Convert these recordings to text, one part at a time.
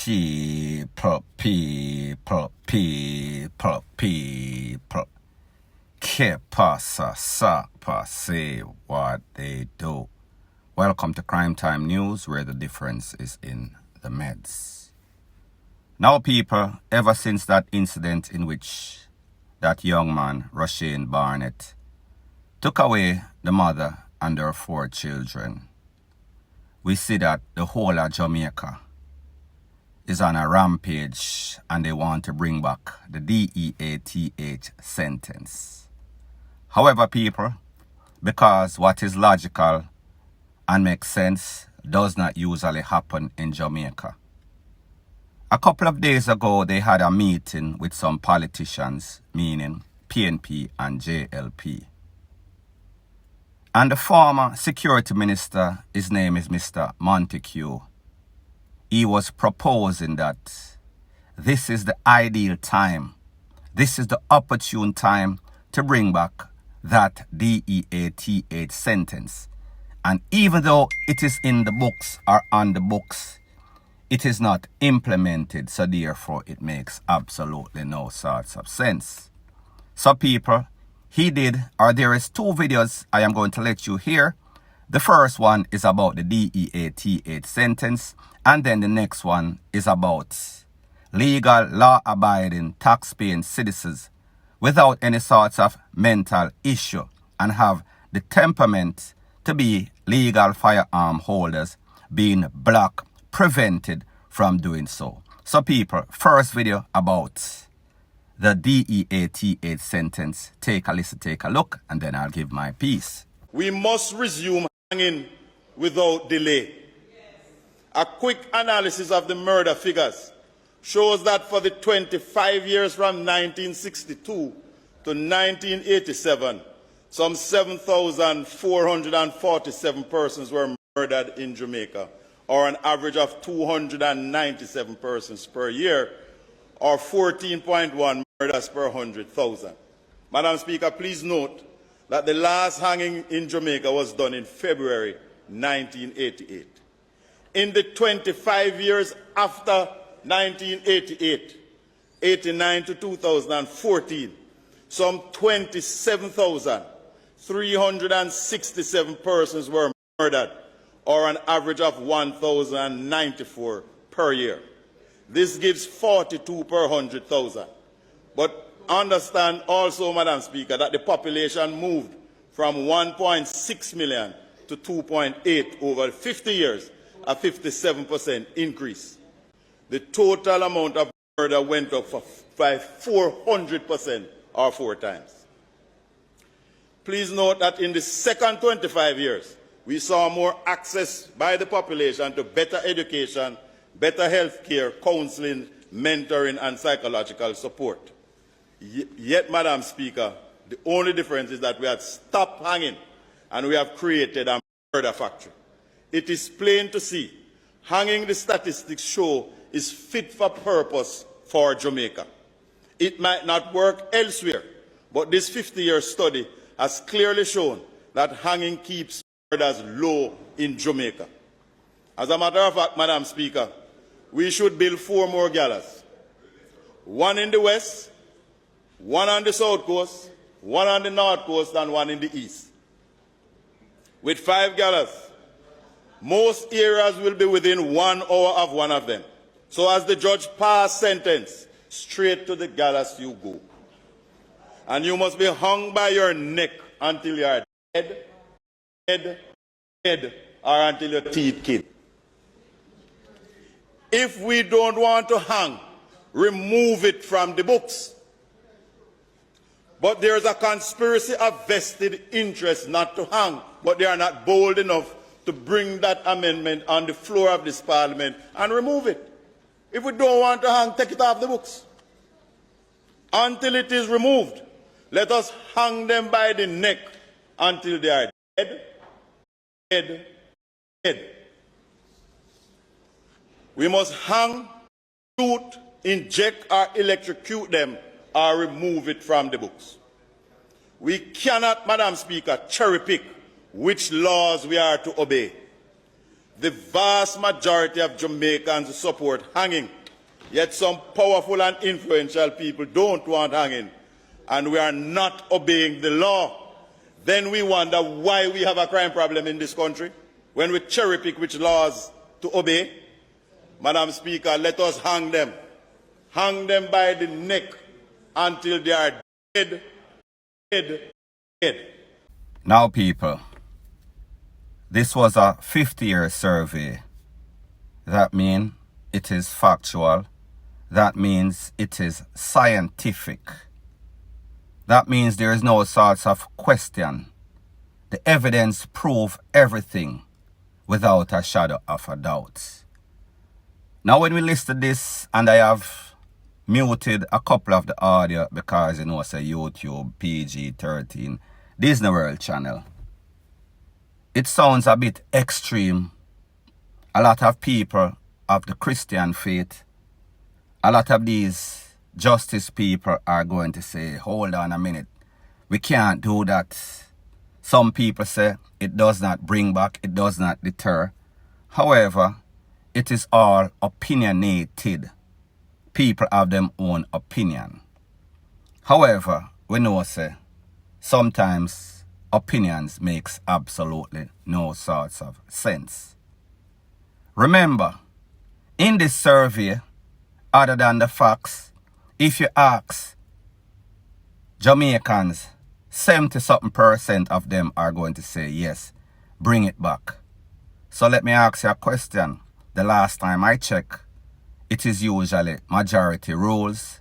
People. Que pasa, sapa, say what they do. Welcome to Crime Time News, where the difference is in the meds. Now, people, ever since that incident in which that young man, Rushane Barnett, took away the mother and her 4 children, we see that the whole of Jamaica is on a rampage and they want to bring back the DEATH sentence. However, people, because what is logical and makes sense does not usually happen in Jamaica. A couple of days ago, they had a meeting with some politicians, meaning PNP and JLP. And the former security minister, his name is Mr. Montague, he was proposing that this is the ideal time, this is the opportune time to bring back that DEATH sentence. And even though it is in the books or on the books, it is not implemented, so therefore it makes absolutely no sorts of sense. So people, there is 2 videos I am going to let you hear. The first one is about the DEATH sentence, and then the next one is about legal, law-abiding, tax-paying citizens without any sorts of mental issue and have the temperament to be legal firearm holders being prevented from doing so. So people, first video about the DEATH sentence. Take a listen, take a look, and then I'll give my piece. We must resume hanging without delay. A quick analysis of the murder figures shows that for the 25 years from 1962 to 1987, some 7,447 persons were murdered in Jamaica, or an average of 297 persons per year, or 14.1 murders per 100,000. Madam Speaker, please note that the last hanging in Jamaica was done in February 1988. In the 25 years after 1988, 89 to 2014, some 27,367 persons were murdered, or an average of 1,094 per year. This gives 42 per 100,000. But understand also, Madam Speaker, that the population moved from 1.6 million to 2.8 over 50 years, a 57% increase. The total amount of murder went up by 400%, or 4 times. Please note that in the second 25 years, we saw more access by the population to better education, better health care, counseling, mentoring, and psychological support. Yet, Madam Speaker, the only difference is that we have stopped hanging and we have created a murder factory. It is plain to see, hanging, the statistics show, is fit for purpose for Jamaica. It might not work elsewhere, but this 50-year study has clearly shown that hanging keeps murders low in Jamaica. As a matter of fact, Madam Speaker, we should build 4 more gallows. 1 in the west, 1 on the south coast, 1 on the north coast, and 1 in the east. With 5 gallows, most areas will be within 1 hour of one of them. So as the judge passes sentence, straight to the gallows you go. And you must be hung by your neck until you are dead, or until your teeth kill. If we don't want to hang, remove it from the books. But there is a conspiracy of vested interest not to hang, but they are not bold enough to bring that amendment on the floor of this parliament and remove it. If we don't want to hang, take it off the books. Until it is removed, let us hang them by the neck until they are dead. We must hang, shoot, inject, or electrocute them, or remove it from the books. We cannot, Madam Speaker, cherry pick which laws we are to obey. The vast majority of Jamaicans support hanging, yet some powerful and influential people don't want hanging, and we are not obeying the law. Then we wonder why we have a crime problem in this country, when we cherry pick which laws to obey. Madam Speaker, let us hang them. Hang them by the neck until they are dead, dead, dead. Now, people, this was a 50-year survey. That means it is factual. That means it is scientific. That means there is no sorts of question. The evidence proves everything without a shadow of a doubt. Now, when we listed this, and I have muted a couple of the audio because, you know, say YouTube, PG-13, Disney World channel, it sounds a bit extreme. A lot of people of the Christian faith, a lot of these justice people are going to say, hold on a minute, we can't do that. Some people say it does not bring back, it does not deter. However, it is all opinionated. People have their own opinion. However, we know, say, sometimes opinions makes absolutely no sorts of sense. Remember, in this survey, other than the facts, if you ask Jamaicans, 70-something% of them are going to say yes, bring it back. So let me ask you a question. The last time I checked, it is usually majority rules.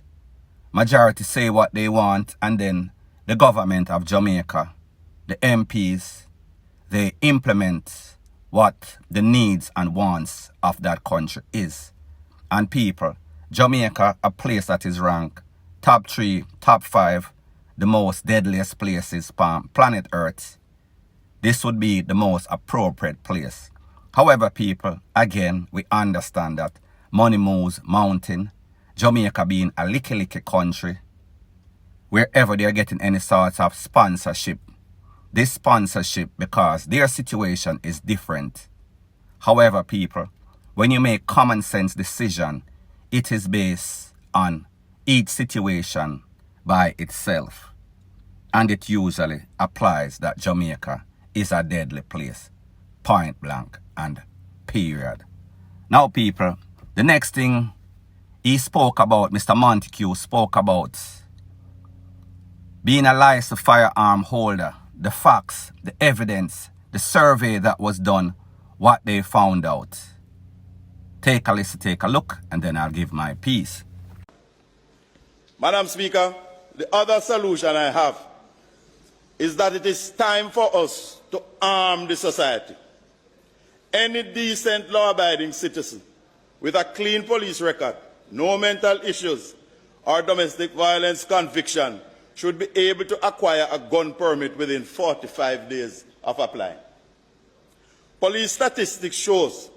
Majority say what they want, and then the government of Jamaica, the MPs, they implement what the needs and wants of that country is. And people, Jamaica, a place that is ranked top 3, top 5, the most deadliest places on planet Earth. This would be the most appropriate place. However, people, again, we understand that money moves mountain. Jamaica being a licky country, wherever they are getting any sorts of sponsorship. This sponsorship, because their situation is different. However, people, when you make common sense decision, it is based on each situation by itself. And it usually applies that Jamaica is a deadly place. Point blank and period. Now, people, the next thing he spoke about, Mr. Montague spoke about being a licensed firearm holder, the facts, the evidence, the survey that was done, what they found out. Take a listen, take a look, and then I'll give my piece. Madam Speaker, the other solution I have is that it is time for us to arm the society. Any decent law-abiding citizen with a clean police record, no mental issues, or domestic violence conviction should be able to acquire a gun permit within 45 days of applying. Police statistics shows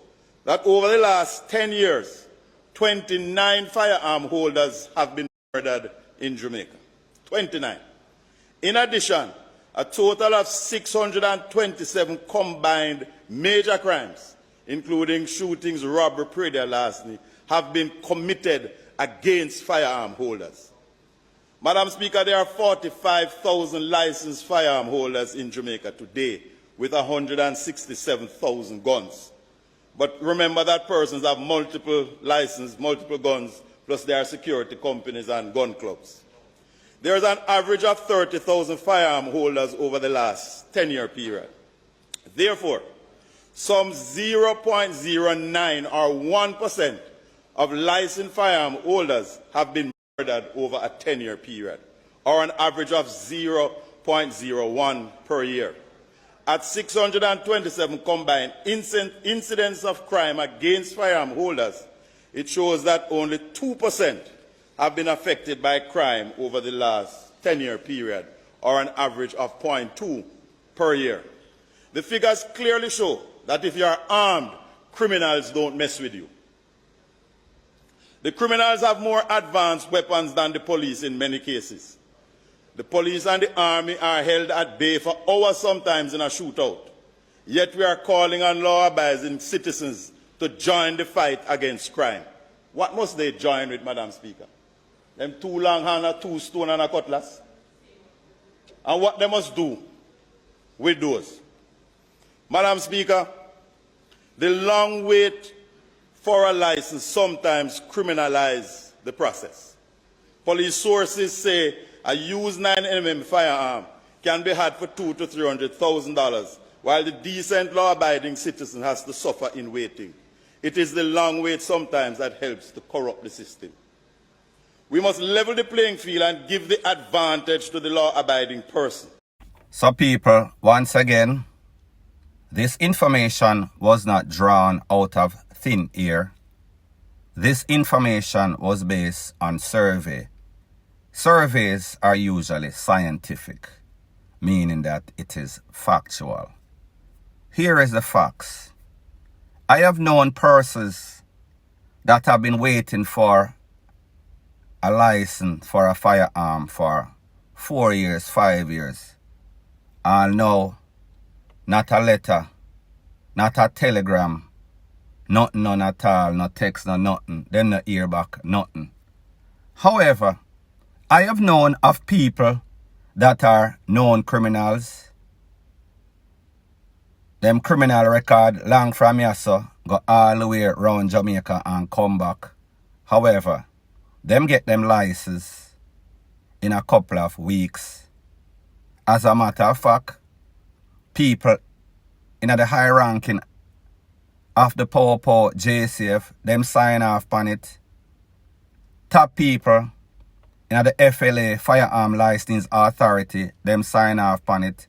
that over the last 10 years, 29 firearm holders have been murdered in Jamaica. 29. In addition, a total of 627 combined major crimes, including shootings, robbery, murder, larceny, have been committed against firearm holders. Madam Speaker, there are 45,000 licensed firearm holders in Jamaica today with 167,000 guns. But remember that persons have multiple licenses, multiple guns, plus there are security companies and gun clubs. There is an average of 30,000 firearm holders over the last 10-year period. Therefore, some 0.09 or 1% of licensed firearm holders have been murdered over a 10-year period, or an average of 0.01 per year. At 627 combined incidents of crime against firearm holders, it shows that only 2% have been affected by crime over the last 10-year period, or an average of 0.2 per year. The figures clearly show that if you are armed, criminals don't mess with you. The criminals have more advanced weapons than the police in many cases. The police and the army are held at bay for hours sometimes in a shootout. Yet we are calling on law-abiding citizens to join the fight against crime. What must they join with, Madam Speaker? Them two long hand, two stone and a cutlass? And what they must do with those? Madam Speaker, the long wait for a license sometimes criminalizes the process. Police sources say a used 9mm firearm can be had for $200,000 to $300,000, while the decent law-abiding citizen has to suffer in waiting. It is the long wait sometimes that helps to corrupt the system. We must level the playing field and give the advantage to the law-abiding person. So people, once again, this information was not drawn out of thin air. This information was based on survey. Surveys are usually scientific, meaning that it is factual. Here is the facts. I have known persons that have been waiting for a license for a firearm for 4 years, 5 years. And now, not a letter, not a telegram, nothing, none at all, no text, no nothing. Then no hear back, nothing. However, I have known of people that are known criminals. Them criminal record long from Yasso go all the way around Jamaica and come back. However, them get them license in a couple of weeks. As a matter of fact, people in the high ranking of the Power JCF, them sign off on it. Top people in the FLA, Firearm License Authority, them sign off on it.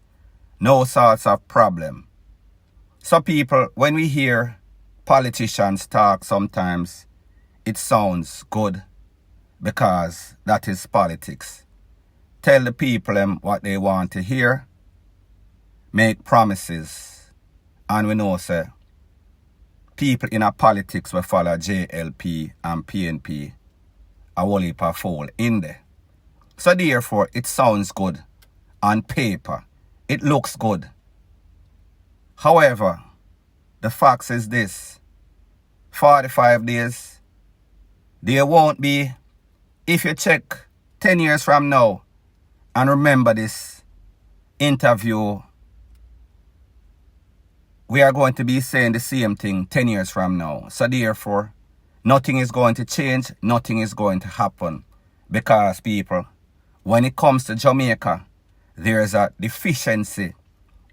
No sorts of problem. So people, when we hear politicians talk sometimes, it sounds good because that is politics. Tell the people them what they want to hear, make promises, and we know, say, people in a politics will follow JLP and PNP, a whole heap of fool in there. So therefore, it sounds good on paper. It looks good. However, the fact is this: 45 days, there won't be, if you check 10 years from now, and remember this interview, we are going to be saying the same thing 10 years from now. So therefore, nothing is going to change, nothing is going to happen. Because people, when it comes to Jamaica, there is a deficiency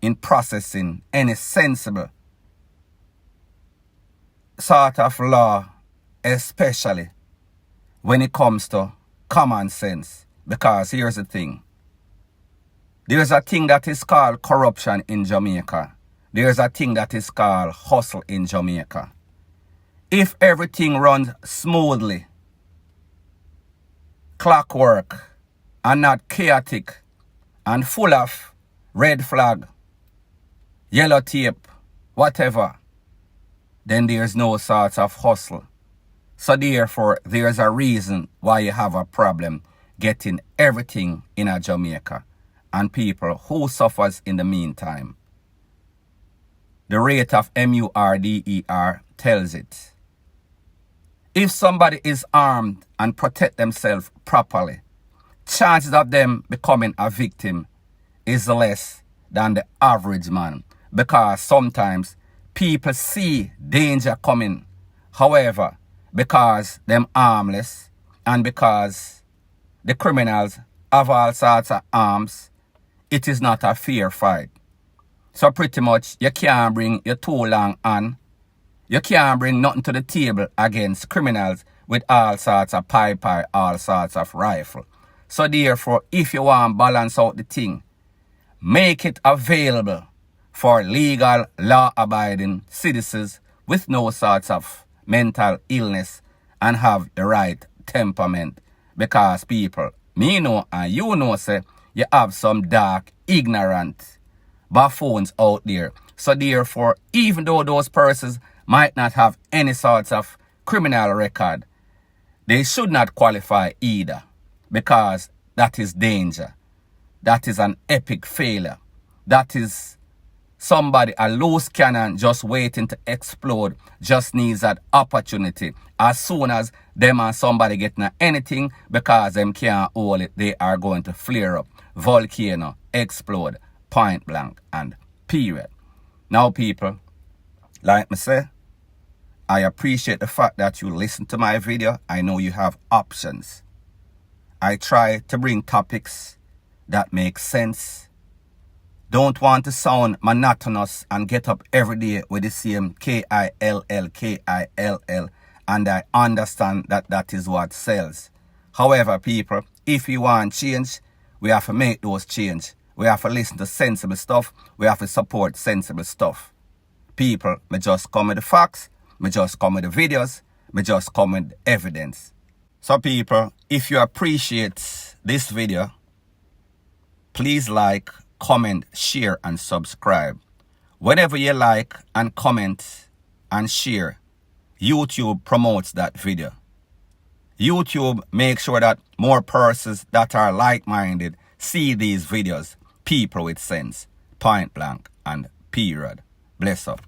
in processing any sensible sort of law, especially when it comes to common sense. Because here's the thing. There's a thing that is called corruption in Jamaica. There's a thing that is called hustle in Jamaica. If everything runs smoothly, clockwork, and not chaotic, and full of red flag, yellow tape, whatever, then there's no sort of hustle. So therefore, there's a reason why you have a problem getting everything in a Jamaica. And people who suffers in the meantime. The rate of NGER0U tells it. If somebody is armed and protect themselves properly, chances of them becoming a victim is less than the average man. Because sometimes people see danger coming. However, because them armless and because the criminals have all sorts of arms, it is not a fair fight. So pretty much, you can't bring your too long on. You can't bring nothing to the table against criminals with all sorts of pipe, all sorts of rifle. So therefore, if you want to balance out the thing, make it available for legal, law-abiding citizens with no sorts of mental illness and have the right temperament. Because people, me know and you know, say, you have some dark, ignorant buffoons out there. So therefore, even though those persons might not have any sorts of criminal record, they should not qualify either. Because that is danger. That is an epic failure. That is Somebody, a loose cannon just waiting to explode, just needs that opportunity. As soon as them and somebody getting anything, because them can't hold it, they are going to flare up, volcano, explode, point blank, and period. Now, people, like me say, I appreciate the fact that you listen to my video. I know you have options. I try to bring topics that make sense. Don't want to sound monotonous and get up every day with the same K-I-L-L, K-I-L-L, and I understand that that is what sells. However, people, if you want change, we have to make those change. We have to listen to sensible stuff. We have to support sensible stuff. People, me just come with the facts. Me just come with the videos. Me just come with the evidence. So people, if you appreciate this video, please like, comment, share, and subscribe. Whenever you like and comment and share, YouTube promotes that video. YouTube makes sure that more persons that are like-minded see these videos. People with sense. Point blank and period. Bless up.